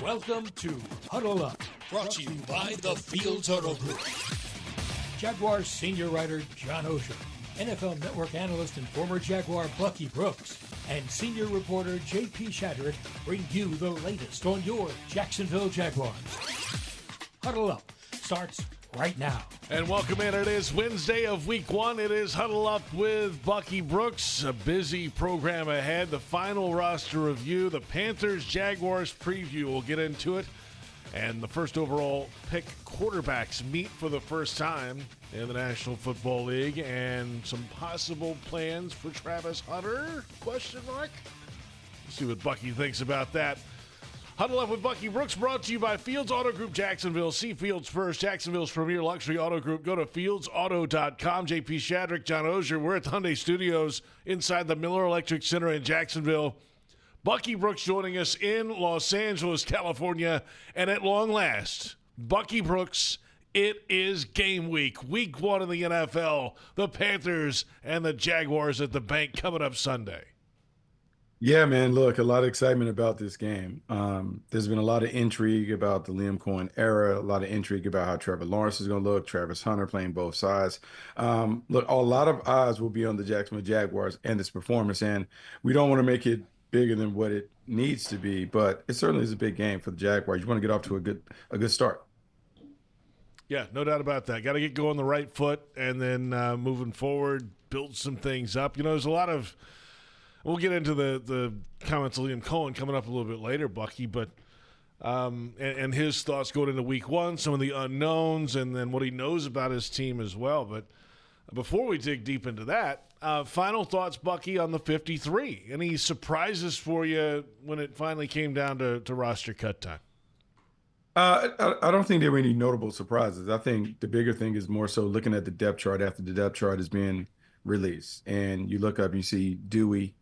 Welcome to Huddle Up, brought to you by the Fields Auto Group. Jaguars senior writer John Oehser, NFL Network analyst and former Jaguar Bucky Brooks, and senior reporter J.P. Shadrick bring you the latest on your Jacksonville Jaguars. Huddle Up starts right now. And welcome in. It is Wednesday of week one. It is Huddle Up with Bucky Brooks. A busy program ahead. The final roster review, the Panthers Jaguars preview. We'll get into it. And the first overall pick quarterbacks meet for the first time in the National Football League. And some possible plans for Travis Hunter? Question mark? We'll see what Bucky thinks about that. Huddle Up with Bucky Brooks, brought to you by Fields Auto Group Jacksonville. See Fields first, Jacksonville's premier luxury auto group. Go to fieldsauto.com. J.P. Shadrick, John Oehser. We're at the Hyundai Studios inside the Miller Electric Center in Jacksonville. Bucky Brooks joining us in Los Angeles, California. And at long last, Bucky Brooks, it is game week. Week one in the NFL. The Panthers and the Jaguars at the bank coming up Sunday. Yeah, man, look, a lot of excitement about this game. There's been a lot of intrigue about the Liam Cohen era, a lot of intrigue about how Trevor Lawrence is going to look, Travis Hunter playing both sides. Look, a lot of eyes will be on the Jacksonville Jaguars and this performance, and we don't want to make it bigger than what it needs to be, but it certainly is a big game for the Jaguars. You want to get off to a good start. Yeah, no doubt about that. Got to get going the right foot, and then moving forward, build some things up. You know, there's a lot of – we'll get into the comments of Liam Cohen coming up a little bit later, Bucky, but and his thoughts going into week one, some of the unknowns, and then what he knows about his team as well. But before we dig deep into that, final thoughts, Bucky, on the 53. Any surprises for you when it finally came down to roster cut time? I don't think there were any notable surprises. I think the bigger thing is more so looking at the depth chart after the depth chart is being released. And you look up, you see Dewey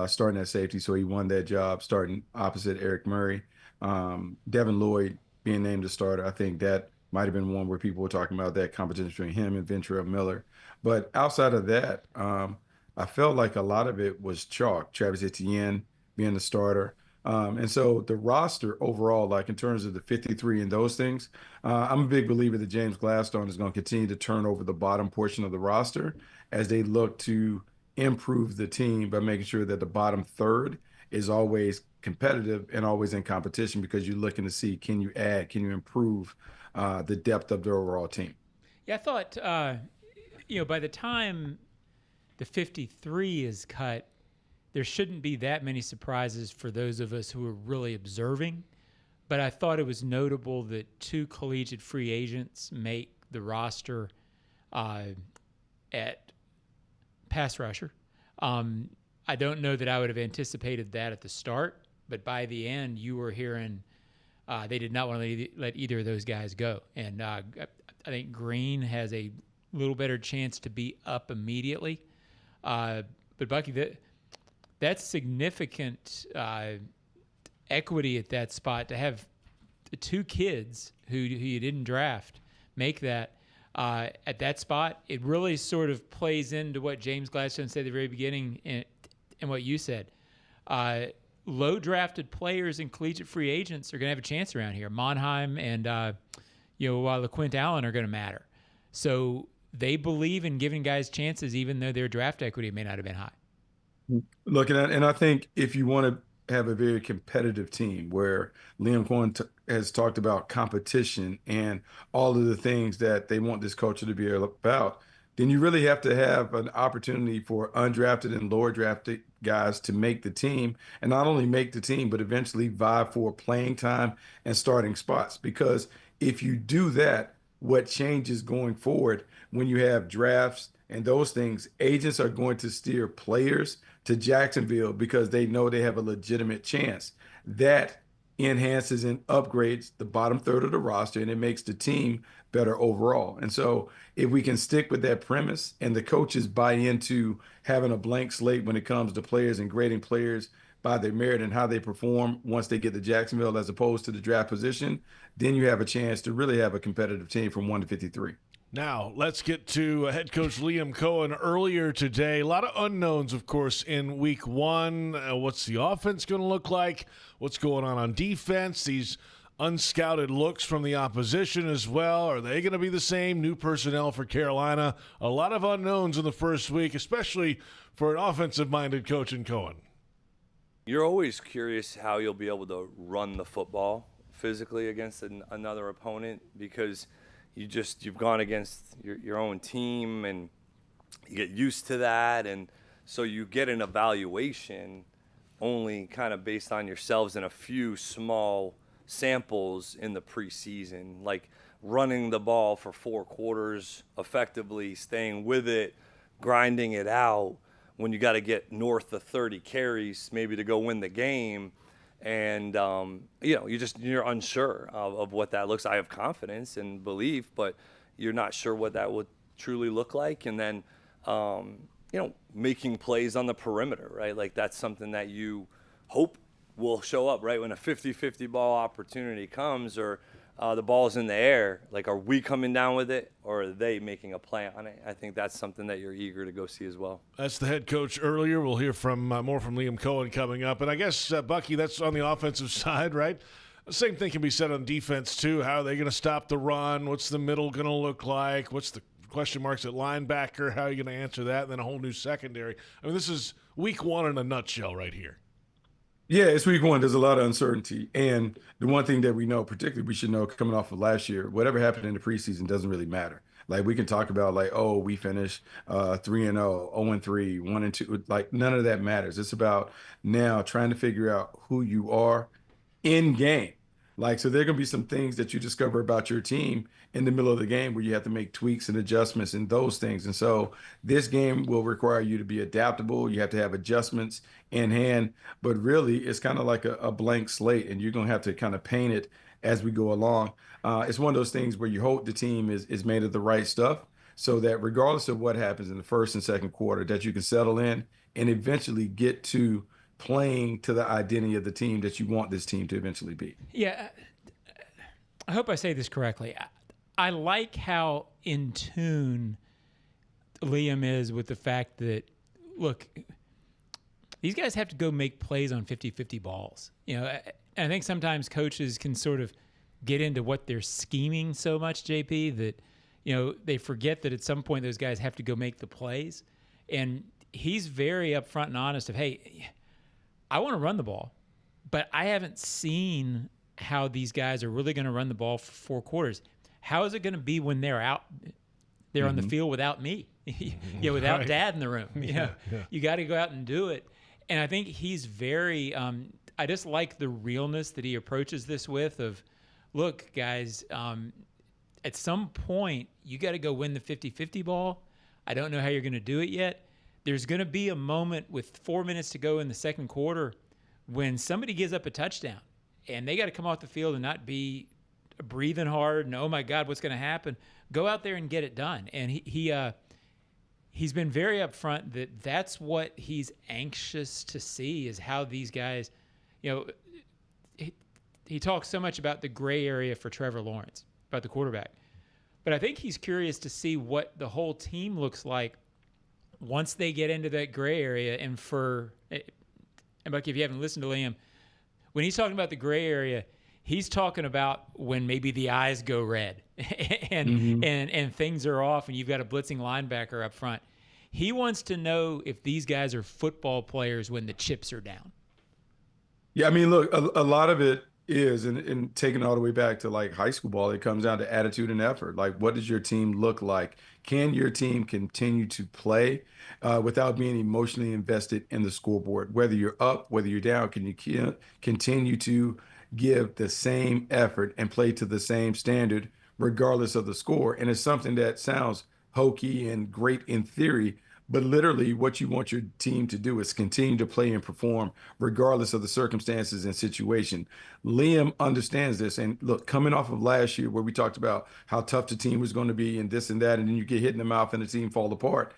starting at safety, so he won that job, starting opposite Eric Murray. Devin Lloyd being named a starter, I think that might have been one where people were talking about that competition between him and Ventrell Miller. But outside of that, I felt like a lot of it was chalk. Travis Etienne being the starter. And so the roster overall, like in terms of the 53 and those things, I'm a big believer that James Gladstone is going to continue to turn over the bottom portion of the roster as they look to improve the team by making sure that the bottom third is always competitive and always in competition, because you're looking to see, can you add, can you improve the depth of the overall team? Yeah, I thought, by the time the 53 is cut, there shouldn't be that many surprises for those of us who are really observing. But I thought it was notable that two collegiate free agents make the roster at pass rusher. I don't know that I would have anticipated that at the start, but by the end, you were hearing they did not want to let either of those guys go. And I think Green has a little better chance to be up immediately. But Bucky, that's significant equity at that spot to have the two kids who you didn't draft make that. At that spot, it really sort of plays into what James Gladstone said at the very beginning and what you said. Low drafted players and collegiate free agents are going to have a chance around here. Monheim and LaQuint Allen are going to matter. So they believe in giving guys chances, even though their draft equity may not have been high. Looking at, and I think if you want to have a very competitive team where Liam Cohen has talked about competition and all of the things that they want this culture to be about, then you really have to have an opportunity for undrafted and lower drafted guys to make the team, and not only make the team, but eventually vie for playing time and starting spots. Because if you do that, what changes going forward when you have drafts and those things, agents are going to steer players to Jacksonville because they know they have a legitimate chance. That enhances and upgrades the bottom third of the roster, and it makes the team better overall. And so if we can stick with that premise and the coaches buy into having a blank slate when it comes to players and grading players by their merit and how they perform once they get to Jacksonville as opposed to the draft position, then you have a chance to really have a competitive team from 1 to 53. Now, let's get to head coach Liam Cohen earlier today. A lot of unknowns, of course, in week one. What's the offense going to look like? What's going on defense? These unscouted looks from the opposition as well. Are they going to be the same? New personnel for Carolina. A lot of unknowns in the first week, especially for an offensive-minded coach in Cohen. You're always curious how you'll be able to run the football physically against another opponent, because you've gone against your own team and you get used to that, and so you get an evaluation only kind of based on yourselves in a few small samples in the preseason, like running the ball for 4 quarters effectively, staying with it, grinding it out when you got to get north of 30 carries maybe to go win the game. And, you're unsure of what that looks. I have confidence and belief, but you're not sure what that would truly look like. And then, making plays on the perimeter, right? Like that's something that you hope will show up, right? When a 50-50 ball opportunity comes, or the ball's in the air, like, are we coming down with it, or are they making a play on it? I think that's something that you're eager to go see as well. That's the head coach earlier. We'll hear from more from Liam Cohen coming up. And I guess, Bucky, that's on the offensive side, right? The same thing can be said on defense, too. How are they going to stop the run? What's the middle going to look like? What's the question marks at linebacker? How are you going to answer that? And then a whole new secondary. I mean, this is week one in a nutshell right here. Yeah, it's week one. There's a lot of uncertainty. And the one thing that we know, particularly we should know coming off of last year, whatever happened in the preseason doesn't really matter. Like, we can talk about, like, oh, we finished 3-0, 0-3, 1-2. Like, none of that matters. It's about now trying to figure out who you are in game. Like, so there are going to be some things that you discover about your team in the middle of the game where you have to make tweaks and adjustments and those things. And so this game will require you to be adaptable. You have to have adjustments in hand, but really it's kind of like a blank slate, and you're going to have to kind of paint it as we go along. It's one of those things where you hope the team is made of the right stuff, so that regardless of what happens in the first and second quarter, that you can settle in and eventually get to playing to the identity of the team that you want this team to eventually be. Yeah, I hope I say this correctly. I like how in tune Liam is with the fact that, look, these guys have to go make plays on 50-50 balls. And I think sometimes coaches can sort of get into what they're scheming so much, JP, that, they forget that at some point those guys have to go make the plays. And he's very upfront and honest of, hey, I want to run the ball, but I haven't seen how these guys are really going to run the ball for 4 quarters. How is it going to be when they're out there on the field without me? Without Dad in the room. You got to go out and do it. And I think he's very I just like the realness that he approaches this with of, look, guys, at some point you got to go win the 50-50 ball. I don't know how you're going to do it yet. There's going to be a moment with 4 minutes to go in the second quarter when somebody gives up a touchdown, and they got to come off the field and not be breathing hard and, oh my God, what's going to happen? Go out there and get it done. And he's been very upfront that that's what he's anxious to see, is how these guys, he talks so much about the gray area for Trevor Lawrence, about the quarterback. But I think he's curious to see what the whole team looks like once they get into that gray area. And Bucky, if you haven't listened to Liam, when he's talking about the gray area, he's talking about when maybe the eyes go red and things are off and you've got a blitzing linebacker up front. He wants to know if these guys are football players when the chips are down. Yeah, I mean, look, a lot of it is, and taking it all the way back to like high school ball, it comes down to attitude and effort. Like, what does your team look like? Can your team continue to play without being emotionally invested in the scoreboard? Whether you're up, whether you're down, can you continue to give the same effort and play to the same standard regardless of the score? And it's something that sounds hokey and great in theory, but literally what you want your team to do is continue to play and perform regardless of the circumstances and situation. Liam understands this. And look, coming off of last year where we talked about how tough the team was going to be and this and that, and then you get hit in the mouth and the team fall apart,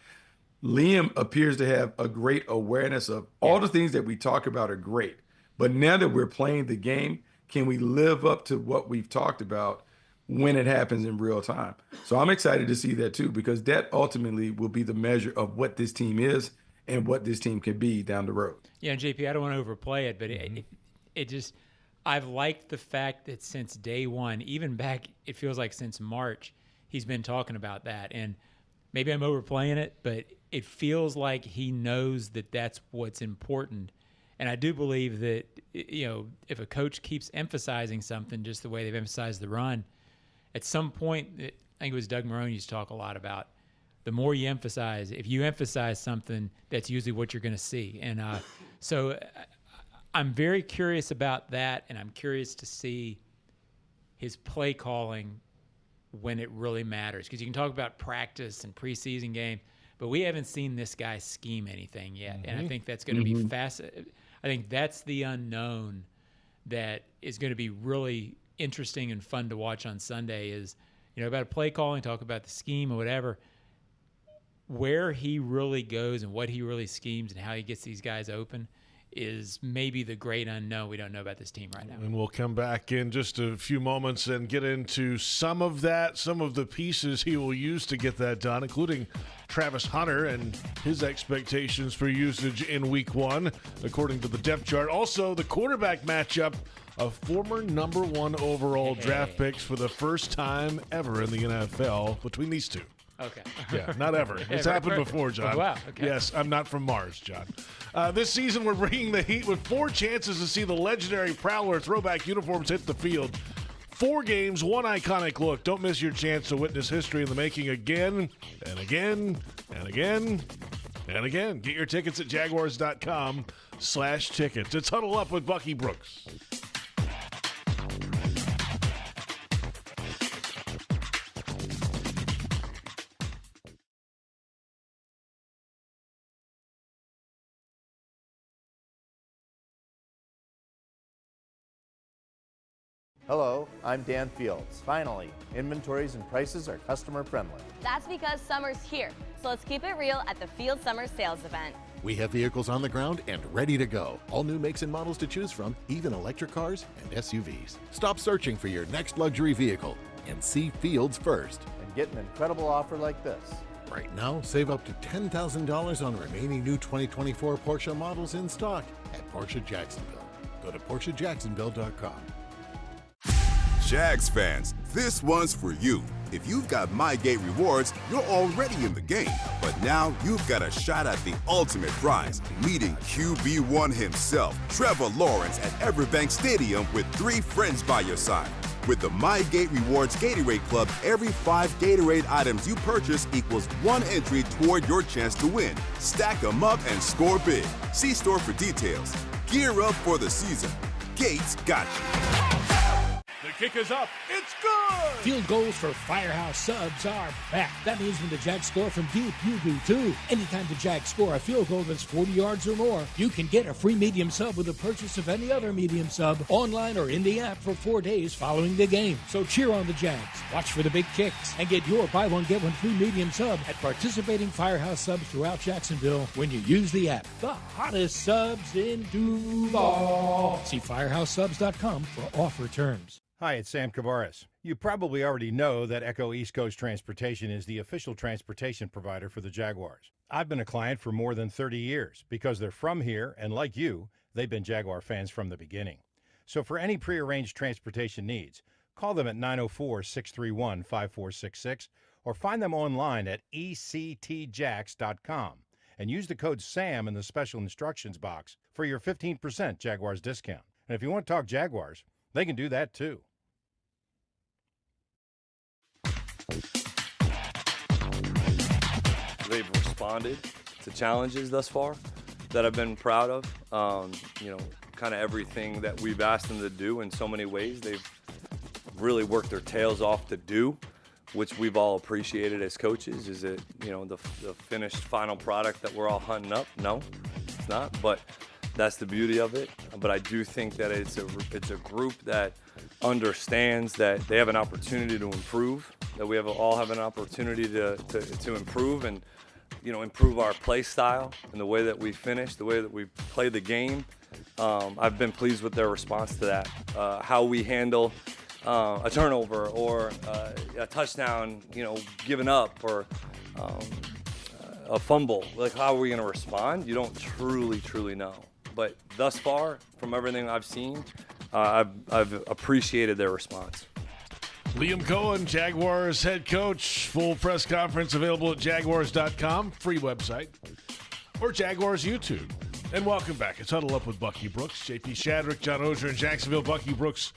Liam appears to have a great awareness of all the things that we talk about are great. But now that we're playing the game, can we live up to what we've talked about when it happens in real time. So I'm excited to see that too, because that ultimately will be the measure of what this team is and what this team can be down the road. Yeah, and JP, I don't want to overplay it, but it just – I've liked the fact that since day one, even back, it feels like since March, he's been talking about that. And maybe I'm overplaying it, but it feels like he knows that that's what's important. And I do believe that, if a coach keeps emphasizing something just the way they've emphasized the run, at some point, I think it was Doug Marrone used to talk a lot about, the more you emphasize, if you emphasize something, that's usually what you're going to see. And so I'm very curious about that, and I'm curious to see his play calling when it really matters. Because you can talk about practice and preseason game, but we haven't seen this guy scheme anything yet. And I think that's going to be fascinating. I think that's the unknown that is going to be really interesting and fun to watch on Sunday is, about play calling, talk about the scheme or whatever, where he really goes and what he really schemes and how he gets these guys open is maybe the great unknown we don't know about this team right now. And we'll come back in just a few moments and get into some of that, some of the pieces he will use to get that done, including Travis Hunter and his expectations for usage in week one, according to the depth chart. Also, the quarterback matchup of former number one overall draft picks for the first time ever in the NFL between these two. Okay. Yeah, not ever. It's happened before, John. Oh, wow. Okay. Yes, I'm not from Mars, John. This season, we're bringing the heat with 4 chances to see the legendary Prowler throwback uniforms hit the field. 4 games, 1 iconic look. Don't miss your chance to witness history in the making again and again and again and again. Get your tickets at jaguars.com/tickets. It's Huddle Up with Bucky Brooks. Hello, I'm Dan Fields. Finally, inventories and prices are customer friendly. That's because summer's here, so let's keep it real at the Field Summer Sales Event. We have vehicles on the ground and ready to go. All new makes and models to choose from, even electric cars and SUVs. Stop searching for your next luxury vehicle and see Fields first. And get an incredible offer like this. Right now, save up to $10,000 on remaining new 2024 Porsche models in stock at Porsche Jacksonville. Go to PorscheJacksonville.com. Jags fans, this one's for you. If you've got MyGate rewards, you're already in the game. But now you've got a shot at the ultimate prize, meeting QB1 himself, Trevor Lawrence, at Everbank Stadium with 3 friends by your side. With the MyGate Rewards Gatorade Club, every 5 Gatorade items you purchase equals 1 entry toward your chance to win. Stack them up and score big. See store for details. Gear up for the season. Gates got you. The kick is up. It's good! Field goals for Firehouse Subs are back. That means when the Jags score from deep, you do too. Anytime the Jags score a field goal that's 40 yards or more, you can get a free medium sub with the purchase of any other medium sub online or in the app for 4 days following the game. So cheer on the Jags, watch for the big kicks, and get your buy one, get one free medium sub at participating Firehouse Subs throughout Jacksonville when you use the app. The hottest subs in Duval. See firehousesubs.com for offer terms. Hi, it's Sam Kavaris. You probably already know that Echo East Coast Transportation is the official transportation provider for the Jaguars. I've been a client for more than 30 years because they're from here, and like you, they've been Jaguar fans from the beginning. So for any prearranged transportation needs, call them at 904-631-5466 or find them online at ectjax.com and use the code SAM in the special instructions box for your 15% Jaguars discount. And if you want to talk Jaguars, they can do that too. They've responded to challenges thus far that I've been proud of. Kind of everything that we've asked them to do in so many ways, they've really worked their tails off to do, which we've all appreciated as coaches. Is it, the finished final product that we're all hunting up? No, it's not, but that's the beauty of it. But I do think that it's a group that understands that they have an opportunity to improve, that we all have an opportunity to improve and, improve our play style and the way that we finish, the way that we play the game. I've been pleased with their response to that. How we handle a turnover or a touchdown, given up or a fumble. Like, how are we going to respond? You don't truly know. But thus far, from everything I've seen, I've appreciated their response. Liam Cohen, Jaguars head coach. Full press conference available at jaguars.com, free website, or Jaguars YouTube. And welcome back. It's Huddle Up with Bucky Brooks, JP Shadrick, John Oehser in Jacksonville, Bucky Brooks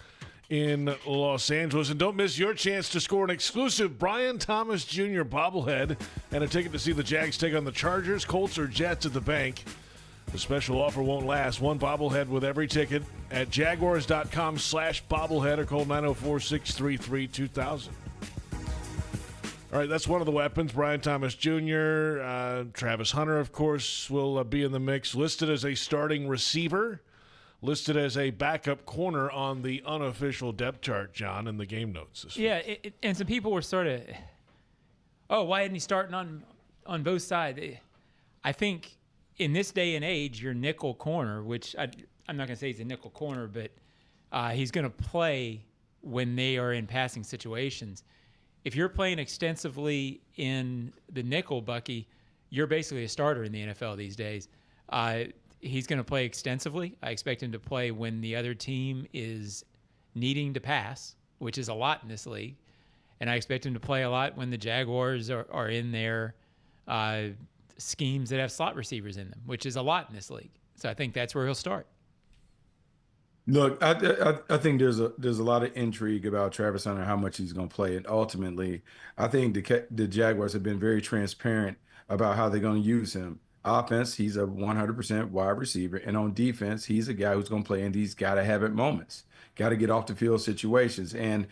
in Los Angeles. And don't miss your chance to score an exclusive Brian Thomas Jr. bobblehead and a ticket to see the Jags take on the Chargers, Colts, or Jets at the bank. The special offer won't last. One bobblehead with every ticket at jaguars.com/bobblehead or call 904-633-2000. All right, that's one of the weapons. Brian Thomas Jr., Travis Hunter, of course, will be in the mix. Listed as a starting receiver, listed as a backup corner on the unofficial depth chart, John, in the game notes this week. Yeah, and some people were sort of, why isn't he starting on both sides? I think in this day and age, your nickel corner, which I'm not going to say he's a nickel corner, but he's going to play when they are in passing situations. If you're playing extensively in the nickel, Bucky, you're basically a starter in the NFL these days. He's going to play extensively. I expect him to play when the other team is needing to pass, which is a lot in this league. And I expect him to play a lot when the Jaguars are in their schemes that have slot receivers in them, which is a lot in this league. So I think that's where he'll start. Look, I think there's a lot of intrigue about Travis Hunter, how much he's going to play. And ultimately, I think the Jaguars have been very transparent about how they're going to use him. Offense, he's a 100% wide receiver. And on defense, he's a guy who's going to play in these got-to-have-it moments, got to get off the field situations. And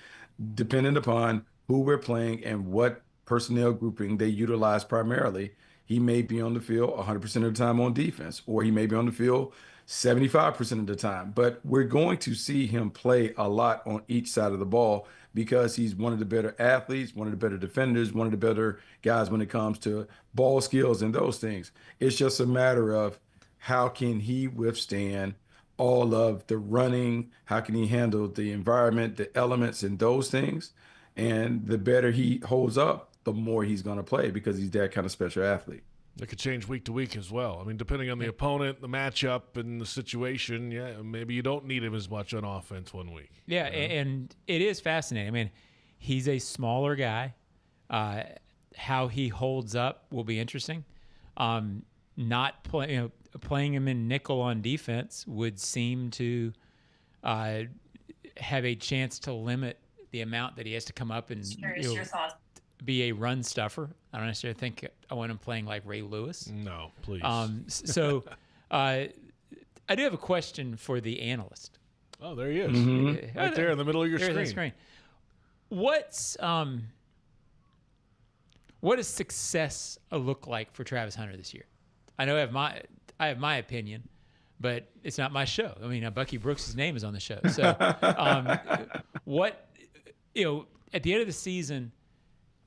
depending upon who we're playing and what personnel grouping they utilize primarily, he may be on the field 100% of the time on defense, or he may be on the field 75% of the time. But we're going to see him play a lot on each side of the ball because he's one of the better athletes, one of the better defenders, one of the better guys when it comes to ball skills and those things. It's just a matter of how can he withstand all of the running, how can he handle the environment, the elements and those things. And the better he holds up, the more he's going to play because he's that kind of special athlete. It could change week to week as well. I mean, depending on the opponent, the matchup, and the situation, maybe you don't need him as much on offense one week. Yeah, and it is fascinating. I mean, he's a smaller guy. How he holds up will be interesting. Playing him in nickel on defense would seem to have a chance to limit the amount that he has to come up and be a run stuffer. I don't necessarily think I want him playing like Ray Lewis. No, please. So I do have a question for the analyst. Oh, there he is. Mm-hmm. Right there in the middle of your screen. What does success look like for Travis Hunter this year? I know I have my opinion, but it's not my show. I mean, Bucky Brooks' name is on the show. So at the end of the season,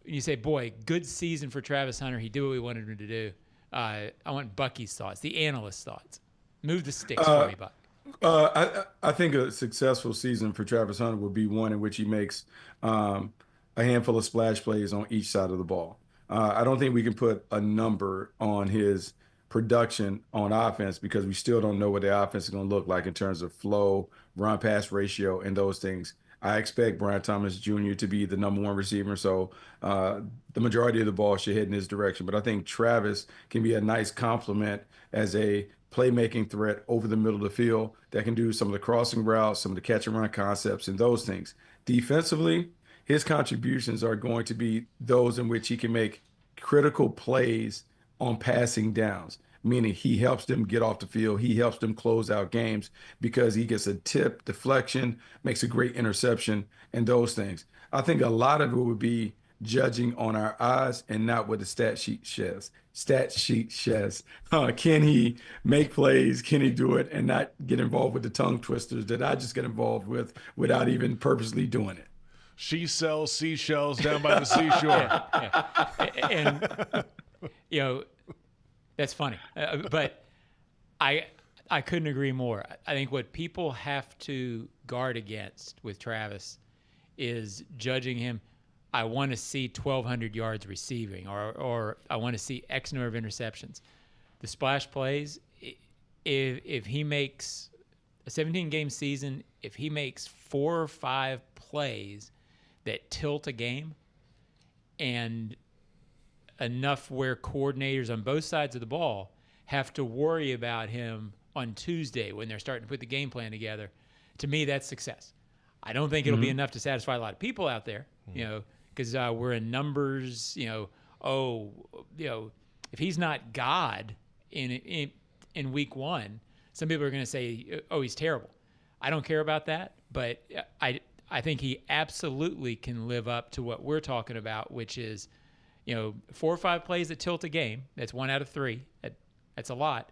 you say, boy, good season for Travis Hunter. He did what we wanted him to do. I want Bucky's thoughts, the analyst's thoughts. Move the sticks for me, Buck. I think a successful season for Travis Hunter would be one in which he makes a handful of splash plays on each side of the ball. I don't think we can put a number on his production on offense because we still don't know what the offense is going to look like in terms of flow, run-pass ratio, and those things. I expect Brian Thomas Jr. to be the number one receiver, so the majority of the ball should head in his direction. But I think Travis can be a nice complement as a playmaking threat over the middle of the field that can do some of the crossing routes, some of the catch and run concepts, and those things. Defensively, his contributions are going to be those in which he can make critical plays on passing downs, meaning he helps them get off the field. He helps them close out games because he gets a tip, deflection, makes a great interception, and those things. I think a lot of it would be judging on our eyes and not what the stat sheet says. Can he make plays? Can he do it and not get involved with the tongue twisters that I just get involved with without even purposely doing it? She sells seashells down by the seashore. And that's funny. But I couldn't agree more. I think what people have to guard against with Travis is judging him. I want to see 1,200 yards receiving, or I want to see X number of interceptions. The splash plays, if he makes a 17-game season, if he makes 4 or 5 plays that tilt a game and enough where coordinators on both sides of the ball have to worry about him on Tuesday when they're starting to put the game plan together, to me, that's success. I don't think it'll be enough to satisfy a lot of people out there, because we're in numbers, if he's not God in week 1, some people are going to say, oh, he's terrible. I don't care about that, but I think he absolutely can live up to what we're talking about, which is, 4 or 5 plays that tilt a game. That's 1 out of 3. That's a lot.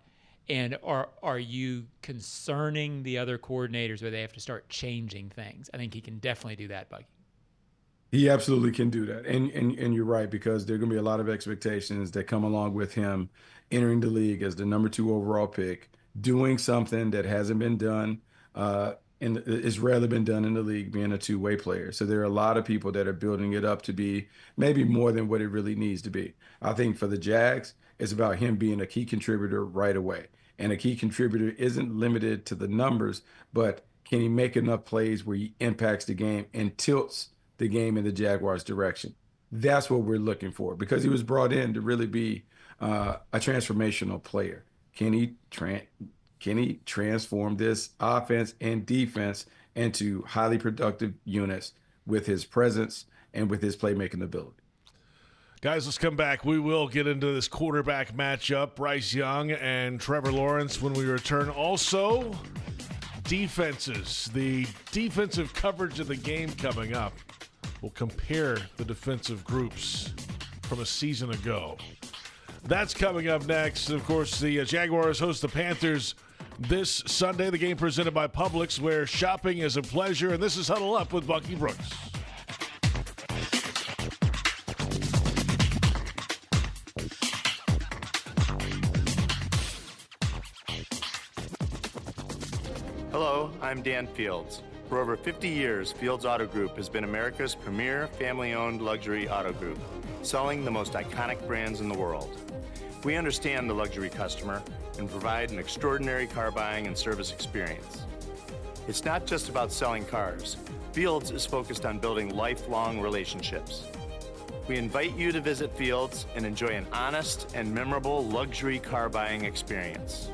And are you concerning the other coordinators where they have to start changing things? I think he can definitely do that, Bucky. He absolutely can do that. And you're right, because there are going to be a lot of expectations that come along with him entering the league as the number 2 overall pick, doing something that hasn't been done and it's rarely been done in the league, being a two-way player. So there are a lot of people that are building it up to be maybe more than what it really needs to be. I think for the Jags, it's about him being a key contributor right away. And a key contributor isn't limited to the numbers, but can he make enough plays where he impacts the game and tilts the game in the Jaguars' direction? That's what we're looking for, because he was brought in to really be a transformational player. Can he transform this offense and defense into highly productive units with his presence and with his playmaking ability? Guys, let's come back. We will get into this quarterback matchup, Bryce Young and Trevor Lawrence, when we return. Also, defenses. The defensive coverage of the game coming up. We'll compare the defensive groups from a season ago. That's coming up next. Of course, the Jaguars host the Panthers this Sunday. The game presented by Publix, where shopping is a pleasure. And this is Huddle Up with Bucky Brooks. Hello, I'm Dan Fields. For over 50 years, Fields Auto Group has been America's premier family-owned luxury auto group, selling the most iconic brands in the world. We understand the luxury customer and provide an extraordinary car buying and service experience. It's not just about selling cars. Fields is focused on building lifelong relationships. We invite you to visit Fields and enjoy an honest and memorable luxury car buying experience.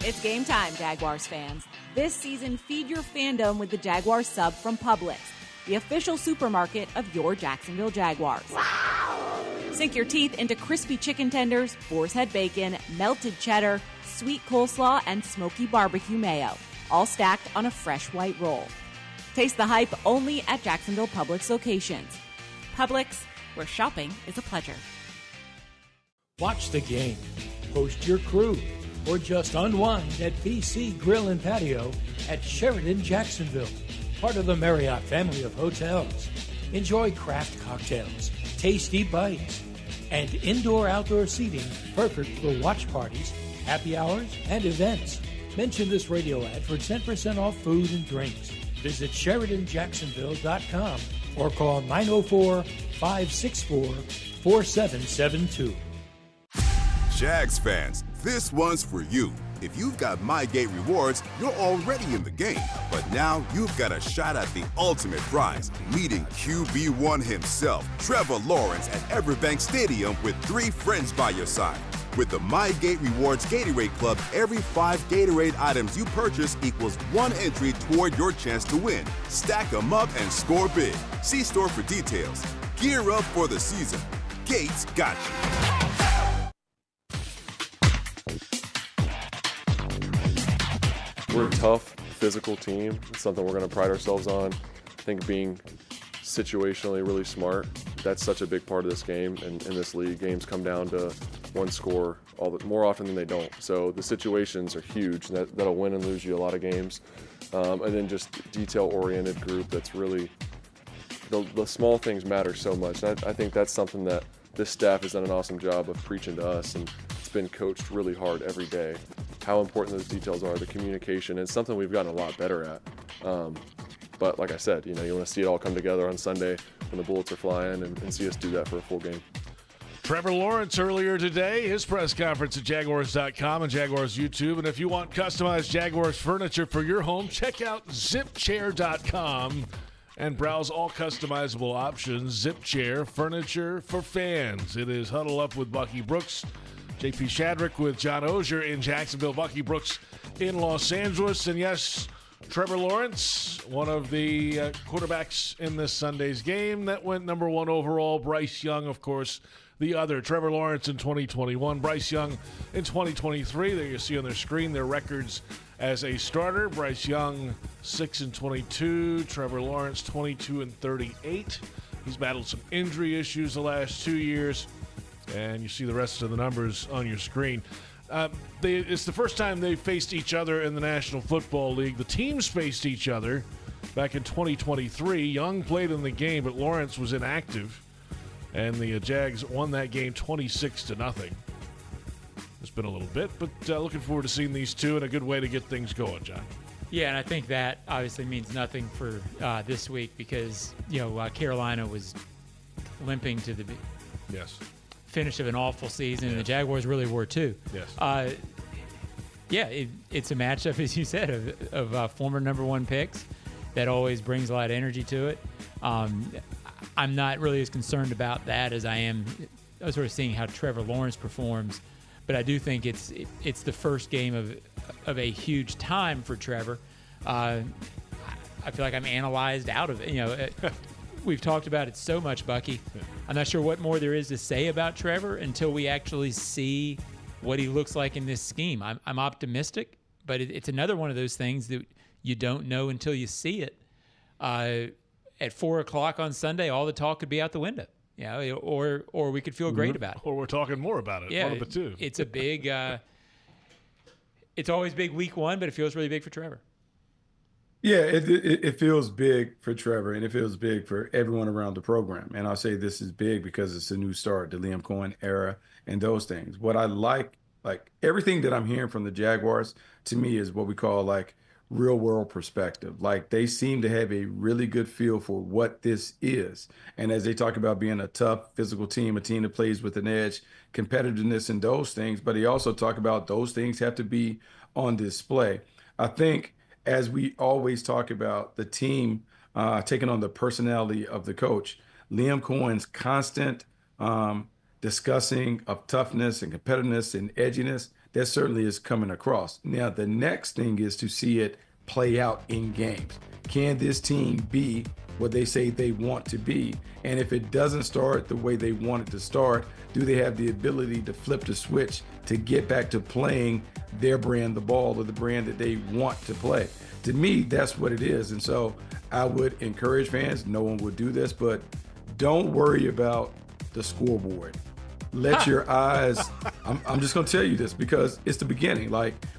It's game time, Jaguars fans. This season, feed your fandom with the Jaguar sub from Publix, the official supermarket of your Jacksonville Jaguars. Wow! Sink your teeth into crispy chicken tenders, boar's head bacon, melted cheddar, sweet coleslaw, and smoky barbecue mayo, all stacked on a fresh white roll. Taste the hype only at Jacksonville Publix locations. Publix, where shopping is a pleasure. Watch the game, host your crew, or just unwind at BC Grill and Patio at Sheridan Jacksonville, part of the Marriott family of hotels. Enjoy craft cocktails, tasty bites, and indoor-outdoor seating perfect for watch parties, happy hours, and events. Mention this radio ad for 10% off food and drinks. Visit SheridanJacksonville.com or call 904-564-4772. Jags fans, this one's for you. If you've got MyGate rewards, you're already in the game. But now you've got a shot at the ultimate prize, meeting QB1 himself, Trevor Lawrence, at Everbank Stadium with 3 friends by your side. With the MyGate Rewards Gatorade Club, every 5 Gatorade items you purchase equals 1 entry toward your chance to win. Stack them up and score big. See store for details. Gear up for the season. Gates got you. We're a tough, physical team. It's something we're going to pride ourselves on. I think being situationally really smart, that's such a big part of this game. And in this league, games come down to one score more often than they don't. So the situations are huge. That'll win and lose you a lot of games. And then just detail-oriented group that's really, the small things matter so much. And I think that's something that this staff has done an awesome job of preaching to us, and it's been coached really hard every day. how important those details are, the communication. It's something we've gotten a lot better at. But like I said, you want to see it all come together on Sunday when the bullets are flying and see us do that for a full game. Trevor Lawrence earlier today, his press conference at Jaguars.com and Jaguars YouTube. And if you want customized Jaguars furniture for your home, check out ZipChair.com and browse all customizable options. ZipChair, furniture for fans. It is Huddle Up with Bucky Brooks, JP Shadrick with John Oehser in Jacksonville, Bucky Brooks in Los Angeles. And yes, Trevor Lawrence, one of the quarterbacks in this Sunday's game that went number 1 overall. Bryce Young, of course, the other. Trevor Lawrence in 2021, Bryce Young in 2023. There you see on their screen their records as a starter. Bryce Young 6-22, Trevor Lawrence 22-38. He's battled some injury issues the last 2 years, and you see the rest of the numbers on your screen. It's the first time they faced each other in the National Football League. The teams faced each other back in 2023. Young played in the game, but Lawrence was inactive, and the Jags won that game 26-0. It's been a little bit, but looking forward to seeing these two and a good way to get things going, John. Yeah, and I think that obviously means nothing for this week because Carolina was limping to the finish of an awful season, and the Jaguars really were too. Yes. It's a matchup, as you said, of former number 1 picks that always brings a lot of energy to it. I'm not really as concerned about that as I am sort of seeing how Trevor Lawrence performs, but I do think it's the first game of a huge time for Trevor. I feel like I'm analyzed out of it. We've talked about it so much, Bucky. I'm not sure what more there is to say about Trevor until we actually see what he looks like in this scheme. I'm optimistic, but it's another one of those things that you don't know until you see it. At 4 o'clock on Sunday, all the talk could be out the window. Or we could feel great about it. Or we're talking more about it. Yeah, one of the two. It's a big. It's always big week 1, but it feels really big for Trevor. Yeah, it feels big for Trevor, and it feels big for everyone around the program. And I'll say this is big because it's a new start, the Liam Cohen era, and those things. What I like everything that I'm hearing from the Jaguars, to me, is what we call real world perspective. They seem to have a really good feel for what this is. And as they talk about being a tough physical team, a team that plays with an edge, competitiveness and those things, but they also talk about those things have to be on display. I think as we always talk about the team taking on the personality of the coach, Liam Cohen's constant discussing of toughness and competitiveness and edginess, that certainly is coming across. Now, the next thing is to see it play out in games. Can this team be what they say they want to be? And if it doesn't start the way they want it to start, do they have the ability to flip the switch to get back to playing their brand, the ball, or the brand that they want to play? To me, that's what it is. And so I would encourage fans, no one would do this, but don't worry about the scoreboard. Let your eyes, I'm just going to tell you this because it's the beginning.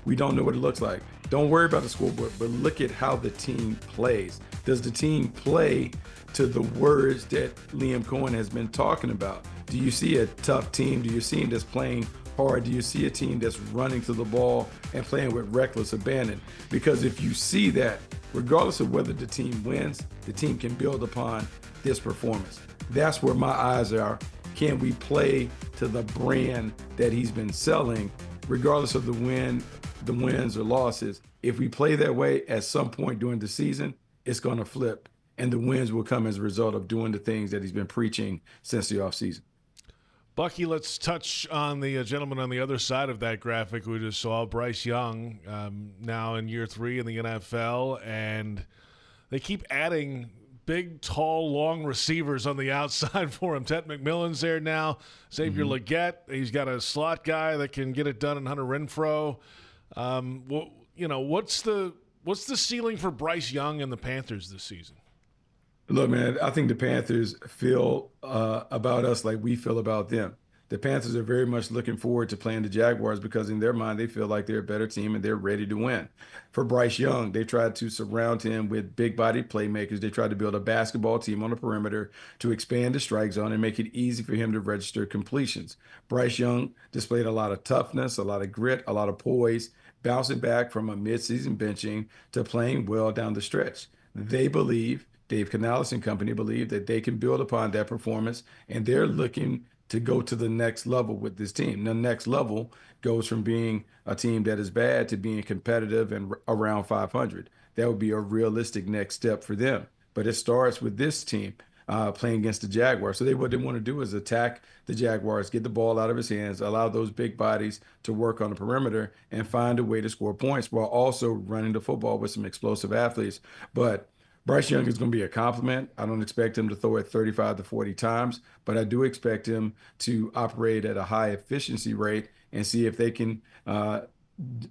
We don't know what it looks like. Don't worry about the scoreboard, but look at how the team plays. Does the team play to the words that Liam Cohen has been talking about? Do you see a tough team? Do you see him that's playing hard? Do you see a team that's running to the ball and playing with reckless abandon? Because if you see that, regardless of whether the team wins, the team can build upon this performance. That's where my eyes are. Can we play to the brand that he's been selling, regardless of the wins or losses? If we play that way at some point during the season, it's going to flip, and the wins will come as a result of doing the things that he's been preaching since the offseason. Bucky, let's touch on the gentleman on the other side of that graphic we just saw, Bryce Young, now in year 3 in the NFL, and they keep adding big, tall, long receivers on the outside for him. Ted McMillan's there now. Xavier Legette. He's got a slot guy that can get it done in Hunter Renfrow. What's the ceiling for Bryce Young and the Panthers this season? Look, man, I think the Panthers feel about us like we feel about them. The Panthers are very much looking forward to playing the Jaguars because in their mind, they feel like they're a better team and they're ready to win. For Bryce Young, they tried to surround him with big-bodied playmakers. They tried to build a basketball team on the perimeter to expand the strike zone and make it easy for him to register completions. Bryce Young displayed a lot of toughness, a lot of grit, a lot of poise, bouncing back from a midseason benching to playing well down the stretch. They believe, Dave Canales and company believe, that they can build upon that performance, and they're looking to go to the next level with this team. The next level goes from being a team that is bad to being competitive and around 500. That would be a realistic next step for them. But it starts with this team playing against the Jaguars. So what they want to do is attack the Jaguars, get the ball out of his hands, allow those big bodies to work on the perimeter, and find a way to score points while also running the football with some explosive athletes. But Bryce Young is going to be a compliment. I don't expect him to throw it 35 to 40 times, but I do expect him to operate at a high efficiency rate and see if they can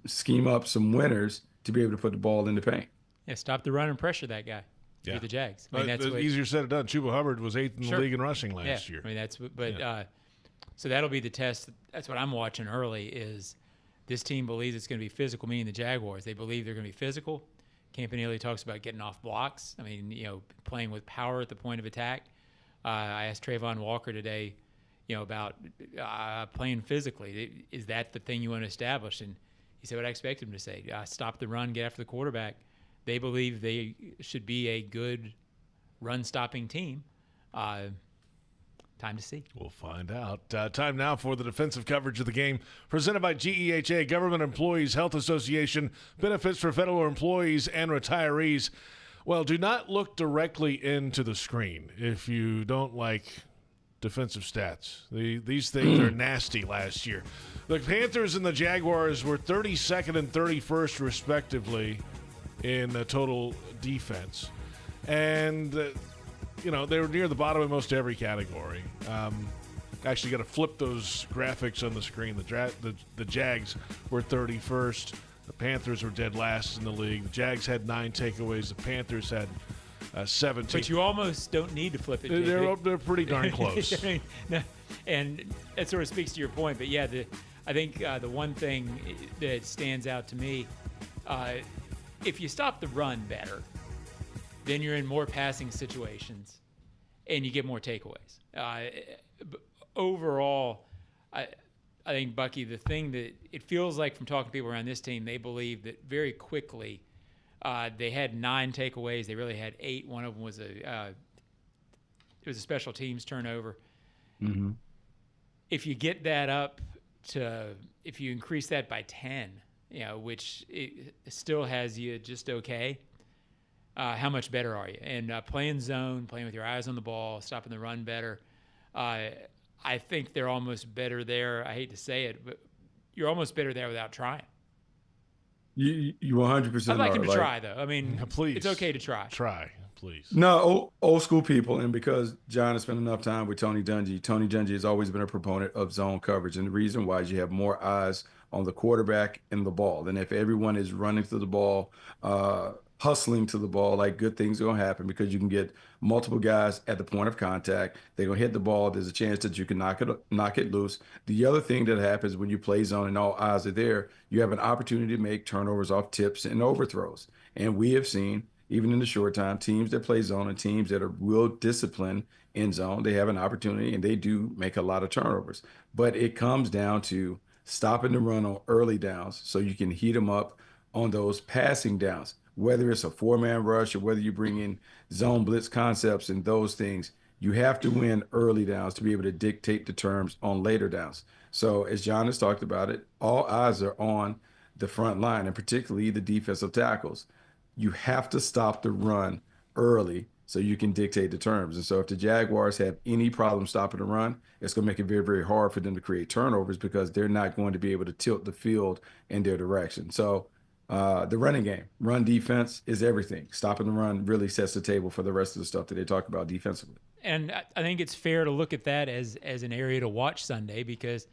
scheme up some winners to be able to put the ball in the paint. Yeah, stop the run and pressure that guy. Yeah. Be the Jags. I mean, that's easier said than done. Chuba Hubbard was 8th in the league in rushing last year. I mean, so that'll be the test. That's what I'm watching early is this team believes it's going to be physical, meaning the Jaguars. They believe they're going to be physical. Campanile talks about getting off blocks. I mean, playing with power at the point of attack. I asked Trayvon Walker today, about playing physically. Is that the thing you want to establish? And he said what I expected him to say. Stop the run, get after the quarterback. They believe they should be a good run-stopping team. Time to see. We'll find out. Time now for the defensive coverage of the game, presented by GEHA, Government Employees Health Association, benefits for federal employees and retirees. Well, do not look directly into the screen if you don't like defensive stats. These things are nasty last year. The Panthers and the Jaguars were 32nd and 31st, respectively, in total defense. And they were near the bottom in most every category. Actually got to flip those graphics on the screen. The Jags were 31st. The Panthers were dead last in the league. The Jags had 9 takeaways. The Panthers had 17. But you almost don't need to flip it. They're pretty darn close. And that sort of speaks to your point. But, yeah, I think the one thing that stands out to me, if you stop the run better, then you're in more passing situations, and you get more takeaways. Overall, I think, Bucky, the thing that it feels like from talking to people around this team, they believe that very quickly they had 9 takeaways. They really had 8. One of them was a special teams turnover. Mm-hmm. If you get that up if you increase that by 10, which it still has you just okay, how much better are you? And playing zone, playing with your eyes on the ball, stopping the run better. I think they're almost better there. I hate to say it, but you're almost better there without trying. You 100% I'd like him to try, though. I mean, please. It's okay to try. Try, please. No, old school people, and because John has spent enough time with Tony Dungy has always been a proponent of zone coverage. And the reason why is you have more eyes on the quarterback and the ball. And if everyone is running to the ball, hustling to the ball, like, good things are going to happen because you can get multiple guys at the point of contact. They're going to hit the ball. There's a chance that you can knock it loose. The other thing that happens when you play zone and all eyes are there, you have an opportunity to make turnovers off tips and overthrows. And we have seen, even in the short time, teams that play zone and teams that are real disciplined in zone, they have an opportunity and they do make a lot of turnovers. But it comes down to stopping the run on early downs so you can heat them up on those passing downs. Whether it's a 4-man rush or whether you bring in zone blitz concepts and those things, you have to win early downs to be able to dictate the terms on later downs. So as John has talked about it, all eyes are on the front line, and particularly the defensive tackles. You have to stop the run early so you can dictate the terms. And so if the Jaguars have any problem stopping the run, it's going to make it very, very hard for them to create turnovers because they're not going to be able to tilt the field in their direction. So the running game, run defense is everything. Stopping the run really sets the table for the rest of the stuff that they talk about defensively. And I think it's fair to look at that as an area to watch Sunday because,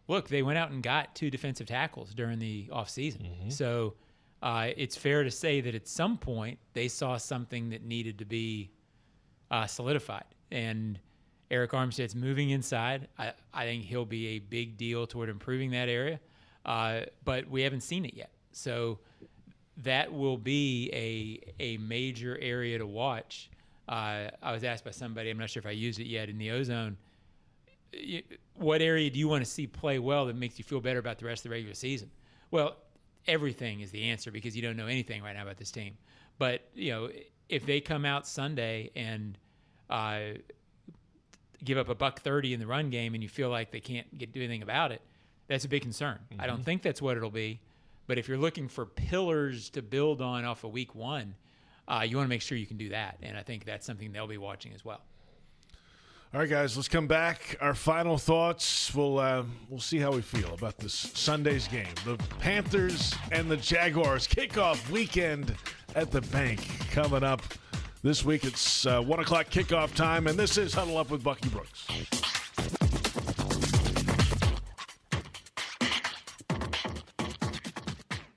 look, they went out and got 2 defensive tackles during the offseason. Mm-hmm. So it's fair to say that at some point they saw something that needed to be solidified. And Eric Armstead's moving inside. I think he'll be a big deal toward improving that area, but we haven't seen it yet. So that will be a major area to watch. I was asked by somebody, I'm not sure if I used it yet, in the ozone, what area do you want to see play well that makes you feel better about the rest of the regular season? Well, everything is the answer because you don't know anything right now about this team. But, if they come out Sunday and give up $130 in the run game and you feel like they can't do anything about it, that's a big concern. I don't think that's what it'll be. But if you're looking for pillars to build on off of week one, you want to make sure you can do that. And I think that's something they'll be watching as well. All right, guys, let's come back. Our final thoughts. We'll see how we feel about this Sunday's game. The Panthers and the Jaguars kickoff weekend at the Bank coming up this week. It's 1 o'clock kickoff time, and this is Huddle Up with Bucky Brooks.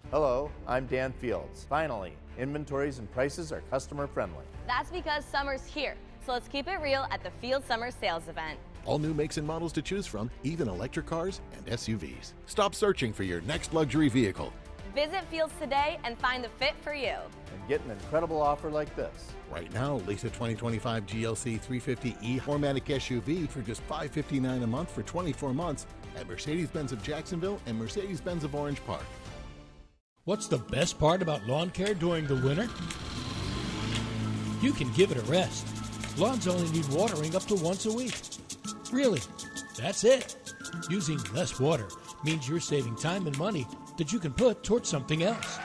Hello, I'm Dan Fields. Finally, inventories and prices are customer friendly. That's because summer's here. So let's keep it real at the Field Summer Sales Event. All new makes and models to choose from, even electric cars and SUVs. Stop searching for your next luxury vehicle. Visit Fields today and find the fit for you. And get an incredible offer like this. Right now, lease a 2025 GLC 350e 4MATIC SUV for just $559 a month for 24 months at Mercedes-Benz of Jacksonville and Mercedes-Benz of Orange Park. What's the best part about lawn care during the winter? You can give it a rest. Lawns only need watering up to once a week. Really, that's it. Using less water means you're saving time and money that you can put towards something else.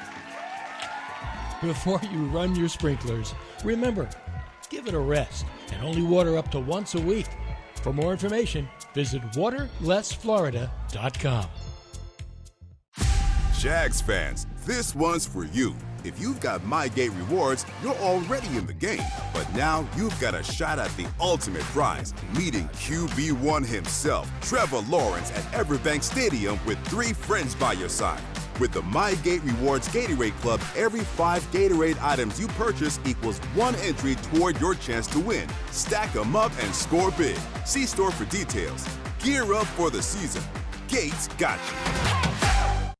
Before you run your sprinklers, remember, give it a rest and only water up to once a week. For more information, visit waterlessflorida.com. Jags fans, this one's for you. If you've got MyGate rewards, you're already in the game. But now you've got a shot at the ultimate prize, meeting QB1 himself, Trevor Lawrence, at Everbank Stadium with 3 friends by your side. With the MyGate Rewards Gatorade Club, every 5 Gatorade items you purchase equals 1 entry toward your chance to win. Stack them up and score big. See store for details. Gear up for the season. Gates got you.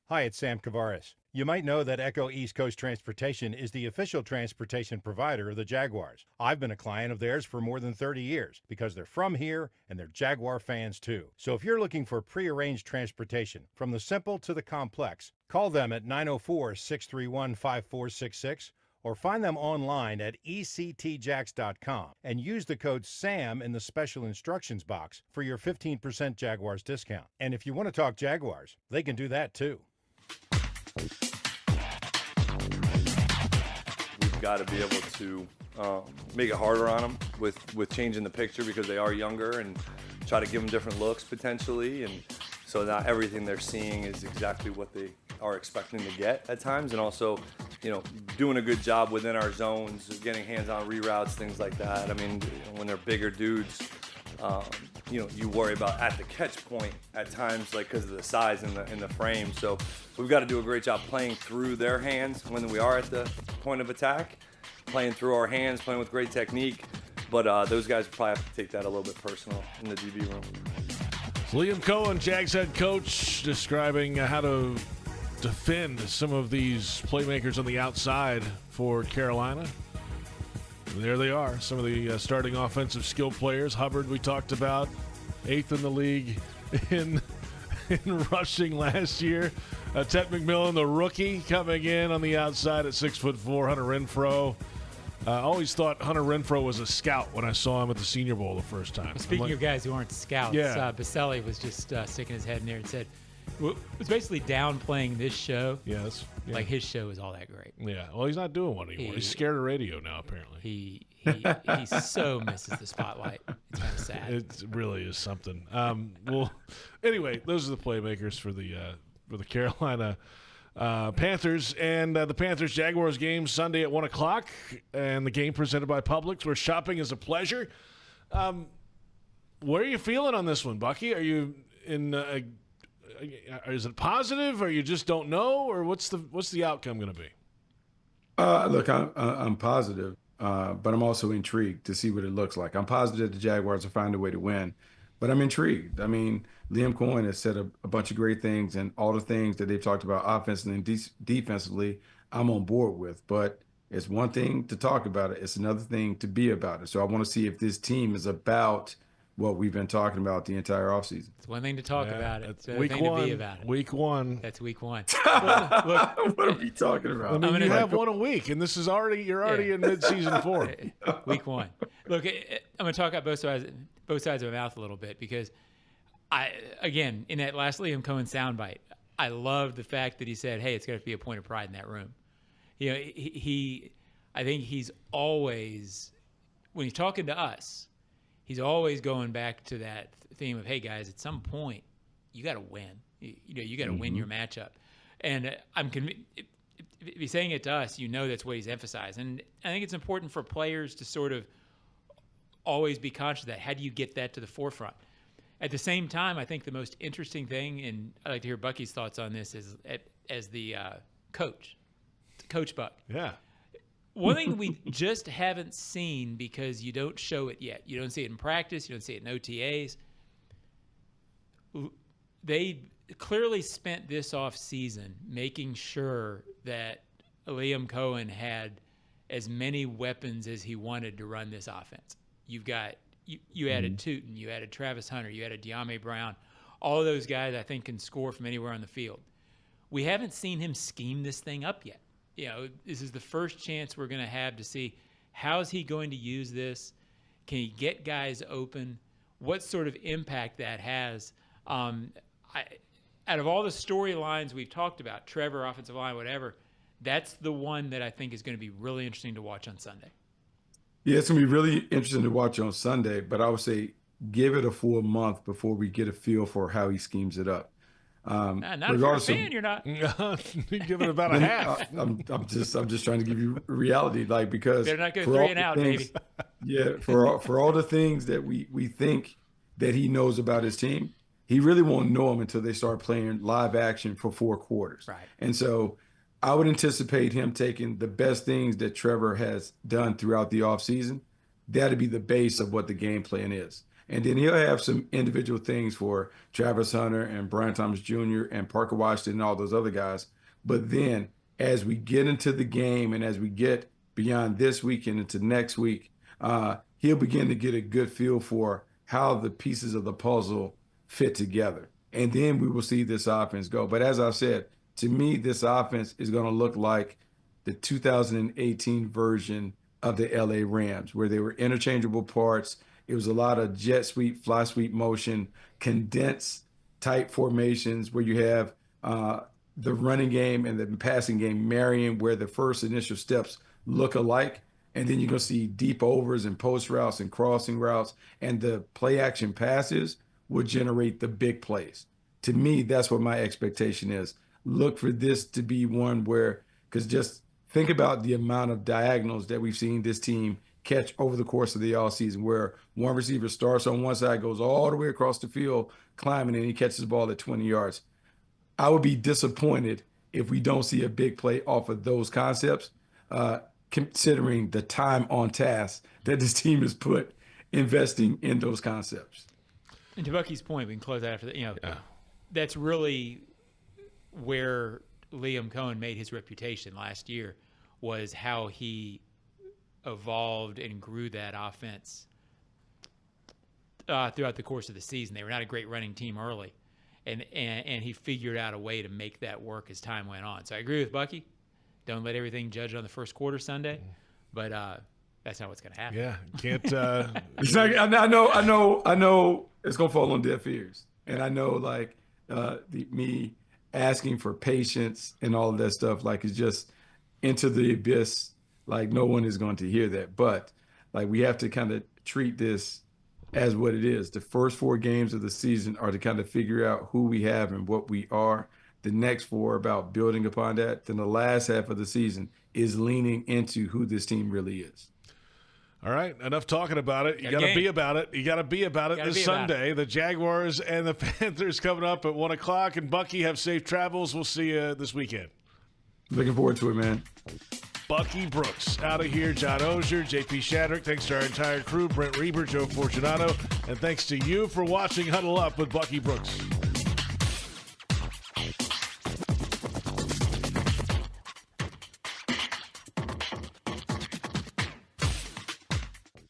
Hi, it's Sam Kavaris. You might know that Echo East Coast Transportation is the official transportation provider of the Jaguars. I've been a client of theirs for more than 30 years because they're from here and they're Jaguar fans too. So if you're looking for prearranged transportation, from the simple to the complex, call them at 904-631-5466 or find them online at ectjax.com and use the code SAM in the special instructions box for your 15% Jaguars discount. And if you want to talk Jaguars, they can do that too. We've got to be able to make it harder on them with changing the picture because they are younger and try to give them different looks potentially. And so not everything they're seeing is exactly what they are expecting to get at times. And also, doing a good job within our zones, getting hands-on reroutes, things like that. I mean, when they're bigger dudes, you worry about at the catch point at times, like because of the size in the frame. So we've got to do a great job playing through their hands when we are at the point of attack, playing through our hands, playing with great technique. But those guys probably have to take that a little bit personal in the DB room. Liam Cohen, Jags head coach, describing how to defend some of these playmakers on the outside for Carolina. There they are, some of the starting offensive skill players. Hubbard, we talked about, 8th in the league in rushing last year. Ted McMillan, the rookie, coming in on the outside at 6'4", Hunter Renfrow. I always thought Hunter Renfrow was a scout when I saw him at the Senior Bowl the first time. Speaking of guys who aren't scouts, Baselli was just sticking his head in there and said, well, it was basically downplaying this show. Yes. Yeah. Like his show is all that great. Yeah. Well, he's not doing one anymore. He's scared of radio now, apparently. He so misses the spotlight. It's kind of sad. It really is something. Well, anyway, those are the playmakers for the Carolina Panthers. And the Panthers-Jaguars game Sunday at 1 o'clock. And the game presented by Publix, where shopping is a pleasure. Where are you feeling on this one, Bucky? Are you in is it positive, or you just don't know, or what's the outcome going to be? Look, I'm positive. but I'm also intrigued to see what it looks like. I'm positive the Jaguars will find a way to win, but I'm intrigued. I mean, Liam Cohen has said a bunch of great things, and all the things that they've talked about offensively and defensively, I'm on board with. But it's one thing to talk about it. It's another thing to be about it. So I want to see if this team is about what we've been talking about the entire offseason. It's one thing to talk about it. It's week thing one. To be about it. Week one. That's week one. Look, what are we talking about? I mean, you have one a week, and you're already in mid-season form. Week one. Look, I'm going to talk out both sides of my mouth a little bit because again, in that last Liam Cohen soundbite, I loved the fact that he said, "Hey, it's going to be a point of pride in that room." You know, I think he's always, when he's talking to us, he's always going back to that theme of, hey, guys, at some point, you got to win. You got to win your matchup. And I'm convinced, if he's saying it to us, that's what he's emphasized. And I think it's important for players to sort of always be conscious of that. How do you get that to the forefront? At the same time, I think the most interesting thing, and I'd like to hear Bucky's thoughts on this, is as the coach, Coach Buck. Yeah. One thing we just haven't seen because you don't show it yet. You don't see it in practice. You don't see it in OTAs. They clearly spent this offseason making sure that Liam Cohen had as many weapons as he wanted to run this offense. You've got you added Tootin, you added Travis Hunter, you added De'Ame Brown. All of those guys I think can score from anywhere on the field. We haven't seen him scheme this thing up yet. This is the first chance we're going to have to see how is he going to use this? Can he get guys open? What sort of impact that has? Out of all the storylines we've talked about, Trevor, offensive line, whatever, that's the one that I think is going to be really interesting to watch on Sunday. Yeah, it's going to be really interesting to watch on Sunday, but I would say give it a full month before we get a feel for how he schemes it up. Not if you're a fan, you're not. You give it about a half. I'm just trying to give you reality, because better not go 3 and out, baby. Yeah, for all the things that we think that he knows about his team, he really won't know them until they start playing live action for 4 quarters. Right. And so I would anticipate him taking the best things that Trevor has done throughout the offseason. That'll be the base of what the game plan is. And then he'll have some individual things for Travis Hunter and Brian Thomas Jr. and Parker Washington and all those other guys. But then as we get into the game and as we get beyond this week and into next week, he'll begin to get a good feel for how the pieces of the puzzle fit together. And then we will see this offense go. But as I said, to me, this offense is going to look like the 2018 version of the LA Rams, where they were interchangeable parts. It was a lot of jet sweep, fly sweep motion, condensed type formations where you have the running game and the passing game marrying, where the first initial steps look alike. And then you're going to see deep overs and post routes and crossing routes, and the play action passes will generate the big plays. To me, that's what my expectation is. Look for this to be one where, because just think about the amount of diagonals that we've seen this team catch over the course of the offseason, where one receiver starts on one side, goes all the way across the field, climbing, and he catches the ball at 20 yards. I would be disappointed if we don't see a big play off of those concepts, considering the time on task that this team has put investing in those concepts. And to Bucky's point, we can close that after that. That's really where Liam Cohen made his reputation last year, was how he evolved and grew that offense throughout the course of the season. They were not a great running team early, and he figured out a way to make that work as time went on. So I agree with Bucky. Don't let everything judge on the first quarter Sunday, but that's not what's going to happen. Yeah, can't. It's not, I know it's going to fall on deaf ears, and I know me asking for patience and all of that stuff, is just into the abyss. No one is going to hear that, but we have to kind of treat this as what it is. The first 4 games of the season are to kind of figure out who we have and what we are. The next 4 about building upon that. Then the last half of the season is leaning into who this team really is. All right, enough talking about it. You got to be about it. You got to be about it this Sunday. The Jaguars and the Panthers coming up at 1 o'clock. And Bucky, have safe travels. We'll see you this weekend. Looking forward to it, man. Bucky Brooks. Out of here, John Oehser, JP Shadrick. Thanks to our entire crew, Brent Reber, Joe Fortunato. And thanks to you for watching Huddle Up with Bucky Brooks.